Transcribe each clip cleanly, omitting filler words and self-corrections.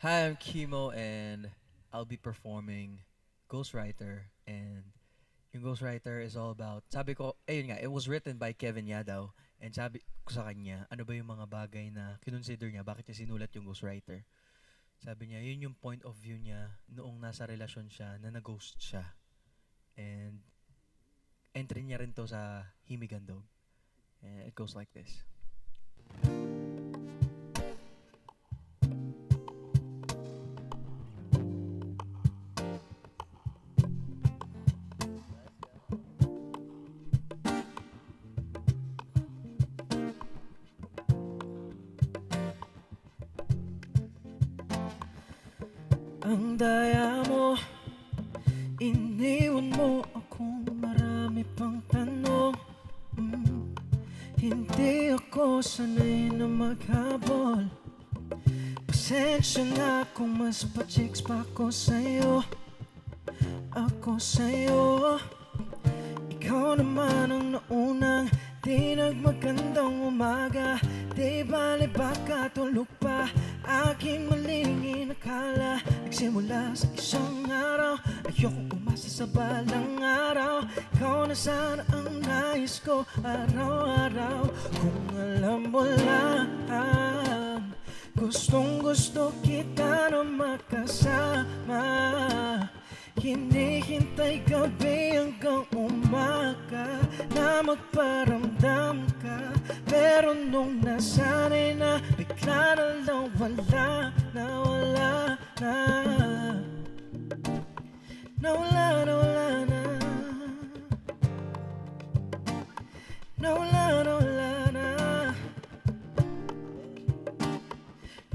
Hi, I'm Kimo and I'll be performing Ghostwriter. And yung Ghostwriter is all about, sabi ko, ayun nga, it was written by Kevin Yadaw. And sabi ko sa kanya, ano ba yung mga bagay na kinonsider niya, bakit niya sinulat yung Ghostwriter? Sabi niya, yun yung point of view niya noong nasa relasyon siya na nag-ghost siya. And entry niya rin to sa Himigandog. And it goes like this. Ang daya mo, iniwan mo akong marami pang tanong. Hindi ako sanay na maghabol. Pasensya na kung mas pa-chicks pa ako sa'yo. Ako sa'yo. Ikaw naman ang naunang di nagmagandang umaga. Di bali baka tulog pa aking maling inakala. Nagsimula sa isang araw, ayokong umasa sa balang araw. Ikaw na sana ang nais ko araw-araw. Kung alam mo lang, gustong gusto kita na makasama. Hinihintay gabi hanggang umaga na magparamdam ka. Pero nung nasanay na, bigla na lang wala na, wala na. Nawala na, wala na. Nawala na, wala na.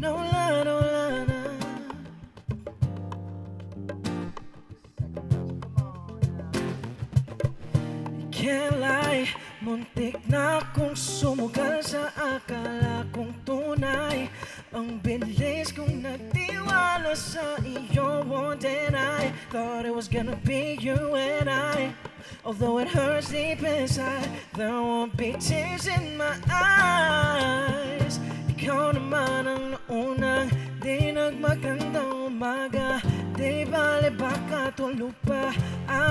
Nawala na, wala na. Can't lie, muntik na akong sumugal sa akala kong tunay. Ang bilis kong nagtiwala sa iyo, won't deny. Thought it was gonna be you and I. Although it hurts deep inside, there won't be tears in my eyes. Ikaw naman ang naunang di nagmagandang umaga. Di bale baka tulog pa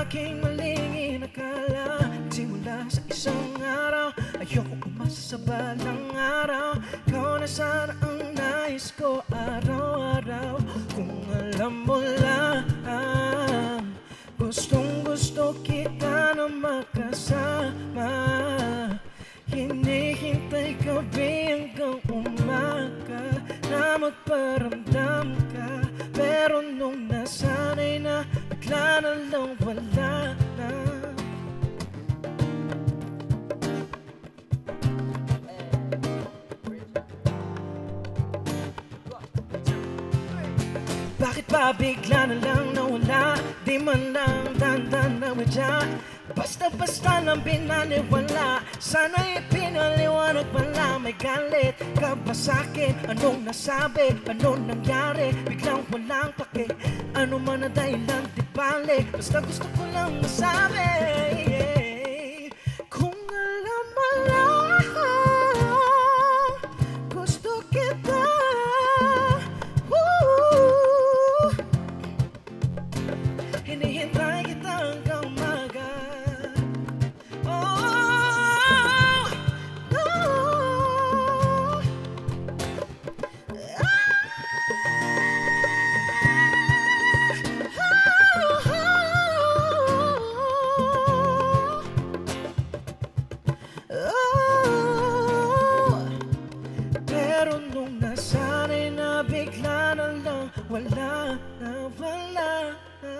aking maling inakala. Nagsimula sa isang araw, ayokong umasa sa balang araw. Ikaw na sana ang nais ko araw-araw. Kung alam mo lang, gustong gusto kita na makasama. Hinihintay gabi hanggang umaga na magparamdam ka. Pero nung nasanay na, bigla na lang wala na. Bakit ba bigla na lang nawala? Di man lang dandan na wadya. Basta-basta lang binaniwala. Sana'y pinaliwanag pala. May galit ka ba sa'kin? Anong nasabi? Anong nangyari? Biglang walang pake. Ano man na dahilan, di bale. Basta gusto ko lang masabi, kung alam mo lang, gusto kita. Hinihintay kita hanggang umaga. Oh, no. Pero nung nasanay na, bigla na lang wala na, wala na.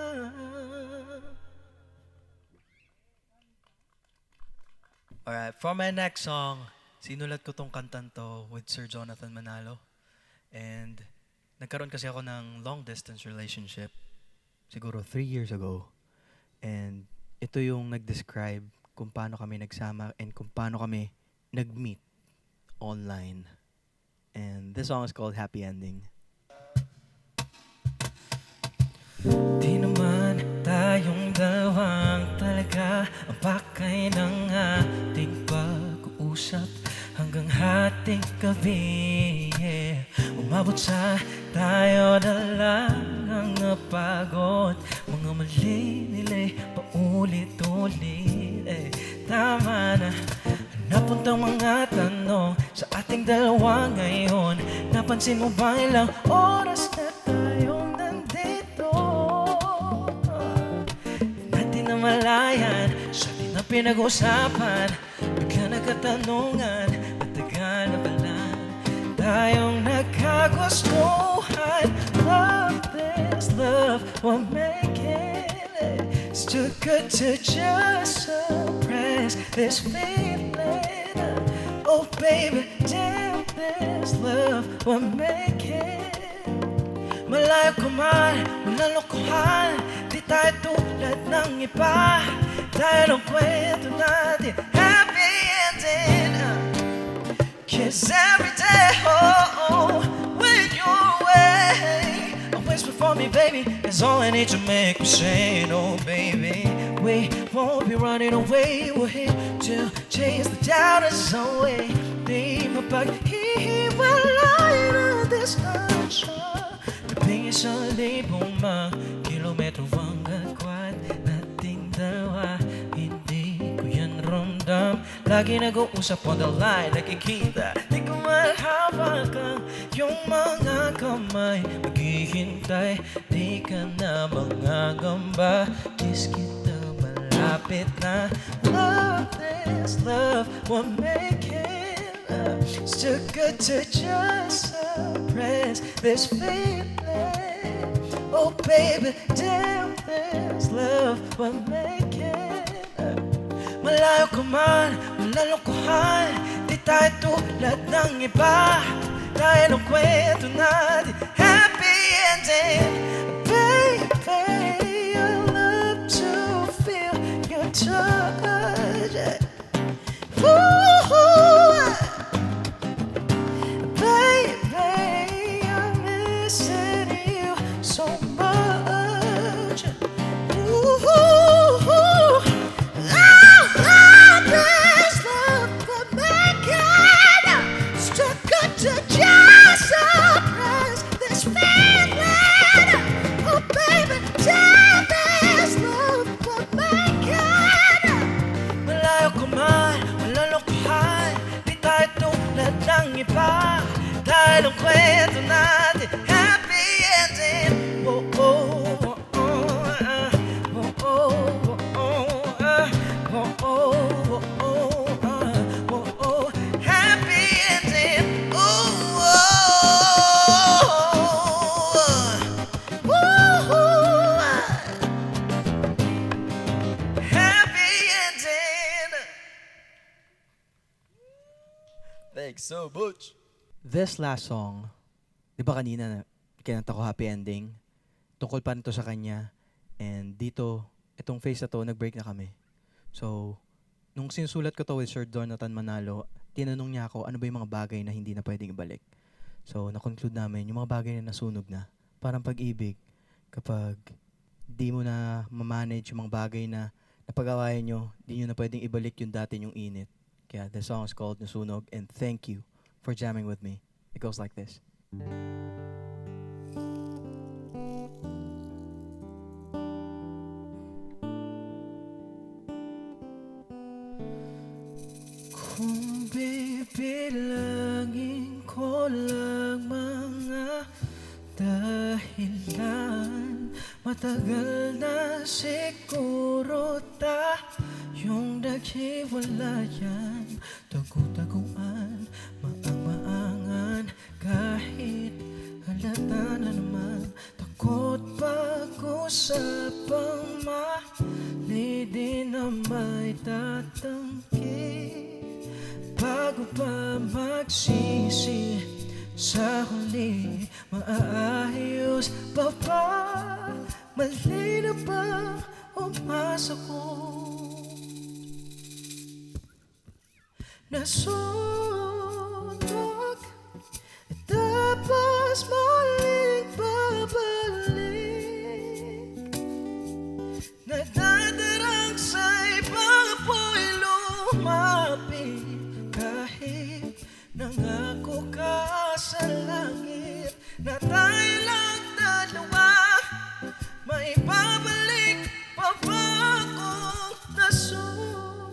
Alright, for my next song, sinulat ko tong kantan to with Sir Jonathan Manalo. And nagkaroon kasi ako ng long distance relationship siguro 3 years ago. And ito yung nag-describe kung paano kami nagsama and kung paano kami nag-meet online. And this song is called Happy Ending. Di naman tayong dalawang talaga ang pakay ng ating pag-uusap hanggang hating gabi, yeah. umabot sa tayo na lang ang napagod. Mga mali nila'y paulit-ulit. Tama na, napuntang mga tanong sa ating dalawa ngayon. Napansin mo ba ilang oras na tayong nandito? Di natin namalayan sa ating na pinag-usapan. Bigla nagkatanungan, matagal na pala tayong nagkagustuhan. Love this love, we're making it. It's too good to just suppress this feeling. Oh baby, damn this love we're making. Malayo ka man, walang lokohan. Di tayo tulad ng iba. Tayo ng kwento natin, happy ending. Kiss every day, when you're away. Always before me, baby, is all I need to make me say, oh baby, we won't be running away. We're here to chase the doubters away. Di mapaghihiwalay na distansya. Kaping isang libong mga kilometro ang agwat nating dalawa. Hindi ko yan ramdam. Lagi nag-uusap on the line, nakikita. Di ko malhawakan yung mga kamay. Maghihintay, di ka na mangangamba. Kiss kita malapit na. Love this love, we're making love. It's too good to just suppress this feeling. Oh baby, damn this love, we're making love. Malayo ka man, walang lokohan. Di tayo tulad ng iba. Tayo ng kwento natin, happy ending. Baby, I love to feel your touch. Ooh, baby, I'm missing you so much. Ooh, this love we're making. It's too good to just suppress this feeling. Oh baby, damn this love we're making. Malayo ka man, walang lokohan. Di tayo tulad ng iba. Dahil ang kwento natin, happy ending. Oh, oh, oh, oh, oh, oh, oh, oh, oh, oh, oh, happy ending. Oh, happy ending. Thanks so much. This last song, di ba kanina kinanta ko happy ending? Tungkol pa rin to sa kanya. And dito, itong phase na to, nag-break na kami. So, nung sinusulat ko to with Sir Jonathan Manalo, tinanong niya ako, ano ba yung mga bagay na hindi na pwedeng ibalik? So, na-conclude namin, yung mga bagay na nasunog na. Parang pag-ibig, kapag di mo na ma-manage yung mga bagay na napag-awayan nyo, di nyo na pwedeng ibalik yung dati yung init. Kaya the song is called Nasunog, and thank you for jamming with me. It goes like this. Kung bibilangin ko lang mga dahilan, matagal na siguro tayong naghiwalayan. Tagu-taguan, maang-maangan, kahit halata na naman. Takot pag-usapang mali, di na may tatanggi. Bago pa magsisi sa huli, maaayos pa ba? Mali na ba umasa ko? Nasunog, tapos muling babalik. Nagdadarang sa ibang apoy lumapit. Kahit nangako ka sa langit, tayo lang dalawa. Maibabalik pa ba kung nasunog?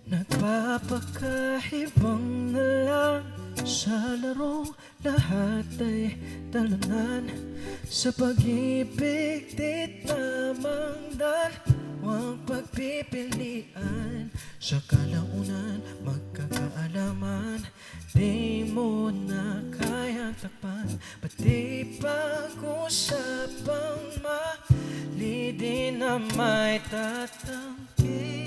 Nagpapakahibang na lang sa larong lahat ay talunan. Sa pag-ibig di tamang dalawang pagpipilian. Sa kalaunan magkakaalaman, di mo na kayang takpan. Pati pag-usapang mali di na may tatanggi.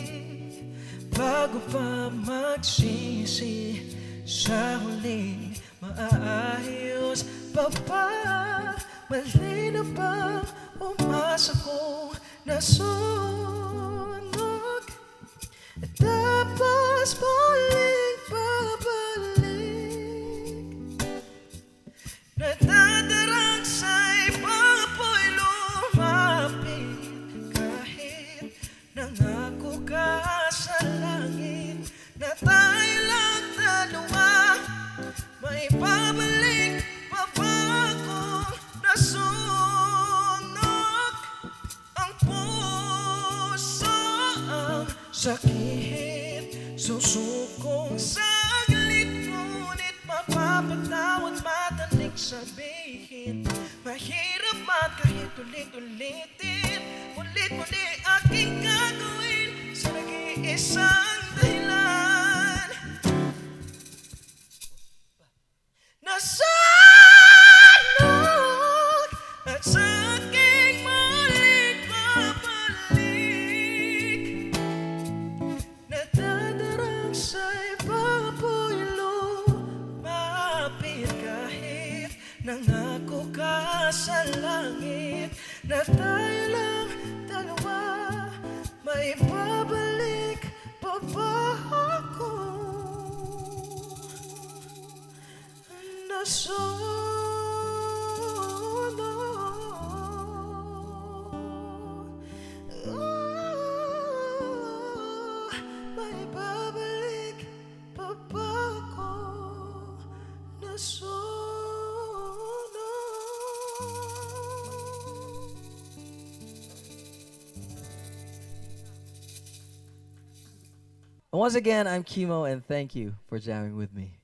Bago pa magsisi sa huli, maaayos pa ba? Mali na ba umasa kong nasunog? Tapos muling babalik. Nadadarang sa'y mga apoy lumapit. Kahit nangako ka sa langit na tayo lang dalawa, may babalik pa ba kung nasunog? Ang puso ang sakit, susukong saglit, ngunit mapapatawad madaling sabihin. Mahirap at kahit ulit-ulitin, ulit-muli aking gagawin sa nag-iisang dahilan. Nasanod at sa aking muling babalik. Nadadarang sa'y baboy lumapit. Kahit nangako ka sa langit na tayo lang dalawa, may babalik pa ba ako? May babalik pa ba ako? Nasunog. Once again, I'm Kimo, and thank you for jamming with me.